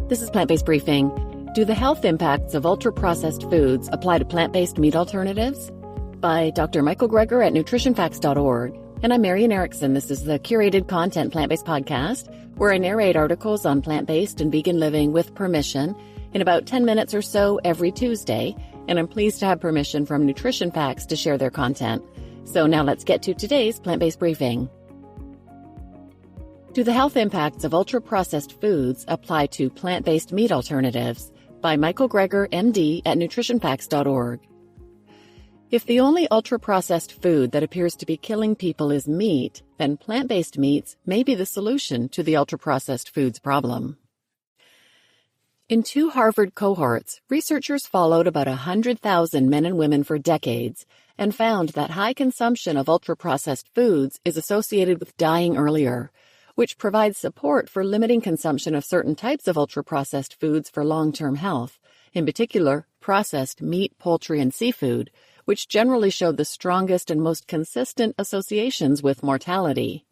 This is Plant-Based Briefing. Do the health impacts of ultra-processed foods apply to plant-based meat alternatives? By Dr. Michael Greger at nutritionfacts.org. And I'm Marian Erickson. This is the curated content plant-based podcast where I narrate articles on plant-based and vegan living with permission in about 10 minutes or so every Tuesday. And I'm pleased to have permission from Nutrition Facts to share their content. So now let's get to today's plant-based briefing. Do the health impacts of ultra-processed foods apply to plant-based meat alternatives? By Michael Greger, MD, at nutritionfacts.org. If the only ultra-processed food that appears to be killing people is meat, then plant-based meats may be the solution to the ultra-processed foods problem. In 2 Harvard cohorts, researchers followed about 100,000 men and women for decades and found that high consumption of ultra-processed foods is associated with dying earlier, which provides support for limiting consumption of certain types of ultra-processed foods for long-term health, in particular, processed meat, poultry, and seafood, which generally showed the strongest and most consistent associations with mortality.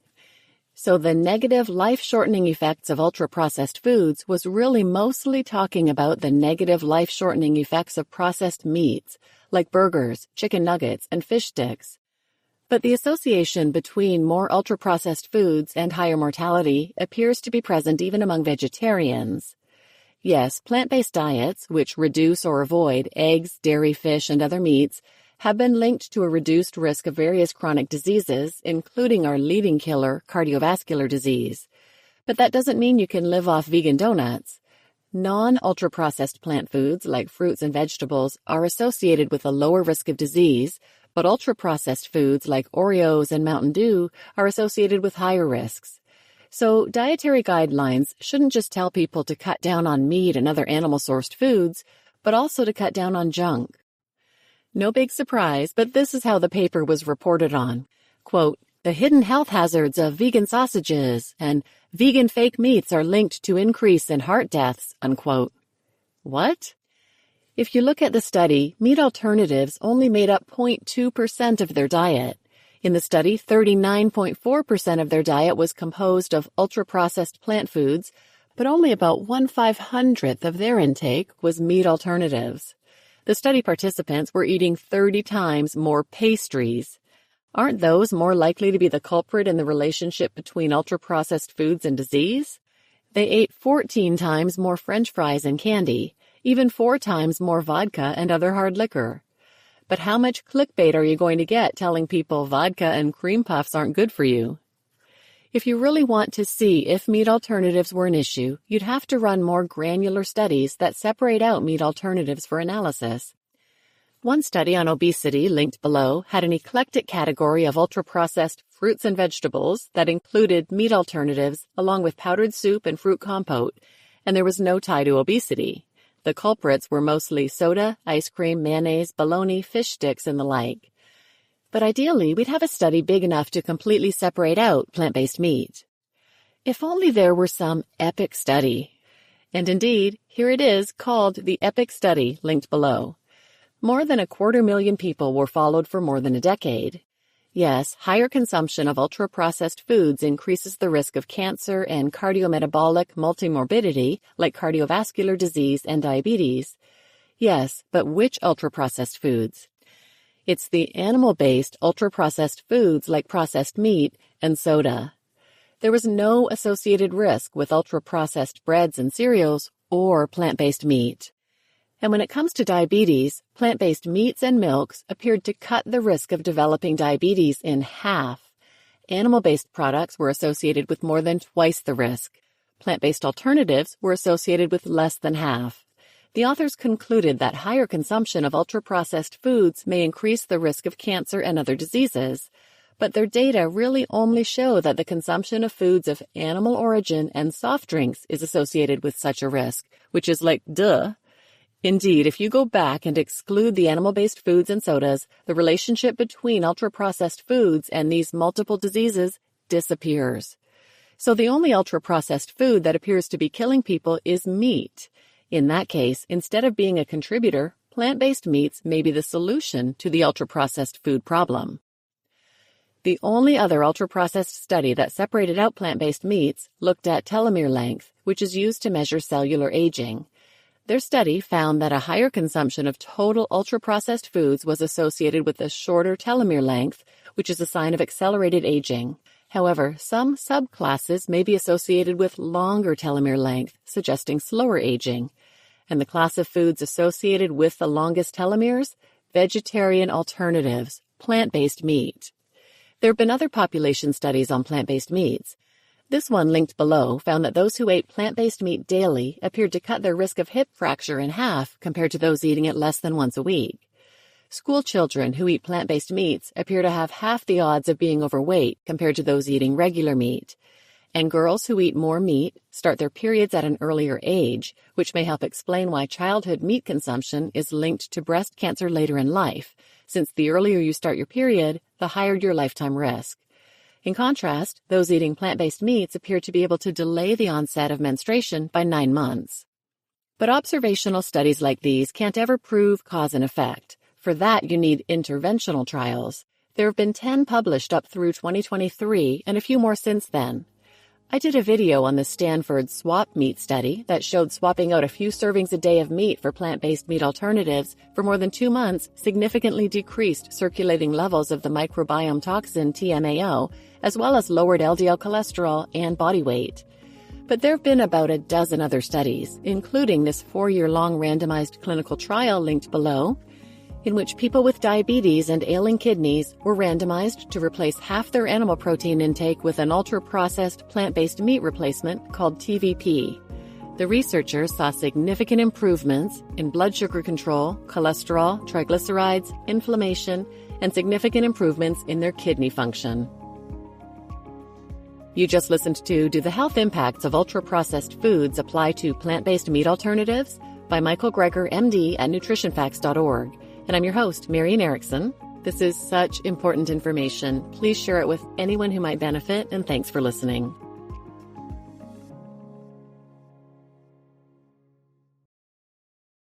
So the negative life-shortening effects of ultra-processed foods was really mostly talking about the negative life-shortening effects of processed meats, like burgers, chicken nuggets, and fish sticks. But the association between more ultra-processed foods and higher mortality appears to be present even among vegetarians. Yes, plant-based diets, which reduce or avoid eggs, dairy, fish, and other meats, have been linked to a reduced risk of various chronic diseases, including our leading killer, cardiovascular disease. But that doesn't mean you can live off vegan donuts. Non-ultra-processed plant foods, like fruits and vegetables, are associated with a lower risk of disease, but ultra-processed foods like Oreos and Mountain Dew are associated with higher risks. So dietary guidelines shouldn't just tell people to cut down on meat and other animal-sourced foods, but also to cut down on junk. No big surprise, but this is how the paper was reported on. Quote, "The hidden health hazards of vegan sausages and vegan fake meats are linked to increase in heart deaths," unquote. What? If you look at the study, meat alternatives only made up 0.2% of their diet. In the study, 39.4% of their diet was composed of ultra-processed plant foods, but only about 1/500th of their intake was meat alternatives. The study participants were eating 30 times more pastries. Aren't those more likely to be the culprit in the relationship between ultra-processed foods and disease? They ate 14 times more French fries and candy, even 4 times more vodka and other hard liquor. But how much clickbait are you going to get telling people vodka and cream puffs aren't good for you? If you really want to see if meat alternatives were an issue, you'd have to run more granular studies that separate out meat alternatives for analysis. One study on obesity, linked below, had an eclectic category of ultra-processed fruits and vegetables that included meat alternatives along with powdered soup and fruit compote, and there was no tie to obesity. The culprits were mostly soda, ice cream, mayonnaise, bologna, fish sticks, and the like. But ideally, we'd have a study big enough to completely separate out plant-based meat. If only there were some epic study. And indeed, here it is, called the EPIC study, linked below. More than 250,000 people were followed for more than a decade. Yes, higher consumption of ultra-processed foods increases the risk of cancer and cardiometabolic multimorbidity, like cardiovascular disease and diabetes. Yes, but which ultra-processed foods? It's the animal-based ultra-processed foods like processed meat and soda. There was no associated risk with ultra-processed breads and cereals or plant-based meat. And when it comes to diabetes, plant-based meats and milks appeared to cut the risk of developing diabetes in half. Animal-based products were associated with more than twice the risk. Plant-based alternatives were associated with less than half. The authors concluded that higher consumption of ultra-processed foods may increase the risk of cancer and other diseases. But their data really only show that the consumption of foods of animal origin and soft drinks is associated with such a risk, which is like, duh. Indeed, if you go back and exclude the animal-based foods and sodas, the relationship between ultra-processed foods and these multiple diseases disappears. So the only ultra-processed food that appears to be killing people is meat. In that case, instead of being a contributor, plant-based meats may be the solution to the ultra-processed food problem. The only other ultra-processed study that separated out plant-based meats looked at telomere length, which is used to measure cellular aging. Their study found that a higher consumption of total ultra-processed foods was associated with a shorter telomere length, which is a sign of accelerated aging. However, some subclasses may be associated with longer telomere length, suggesting slower aging. And the class of foods associated with the longest telomeres? Vegetarian alternatives, plant-based meat. There have been other population studies on plant-based meats. This one, linked below, found that those who ate plant-based meat daily appeared to cut their risk of hip fracture in half compared to those eating it less than once a week. School children who eat plant-based meats appear to have half the odds of being overweight compared to those eating regular meat. And girls who eat more meat start their periods at an earlier age, which may help explain why childhood meat consumption is linked to breast cancer later in life, since the earlier you start your period, the higher your lifetime risk. In contrast, those eating plant-based meats appear to be able to delay the onset of menstruation by 9 months. But observational studies like these can't ever prove cause and effect. For that, you need interventional trials. There have been 10 published up through 2023 and a few more since then. I did a video on the Stanford swap meat study that showed swapping out a few servings a day of meat for plant-based meat alternatives for more than 2 months significantly decreased circulating levels of the microbiome toxin TMAO, as well as lowered LDL cholesterol and body weight. But there have been about a dozen other studies, including this 4-year-long randomized clinical trial linked below, in which people with diabetes and ailing kidneys were randomized to replace half their animal protein intake with an ultra-processed plant-based meat replacement called TVP. The researchers saw significant improvements in blood sugar control, cholesterol, triglycerides, inflammation, and significant improvements in their kidney function. You just listened to Do the Health Impacts of Ultra-Processed Foods Apply to Plant-Based Meat Alternatives? By Michael Greger, MD at nutritionfacts.org. And I'm your host, Marian Erickson. This is such important information. Please share it with anyone who might benefit, and thanks for listening.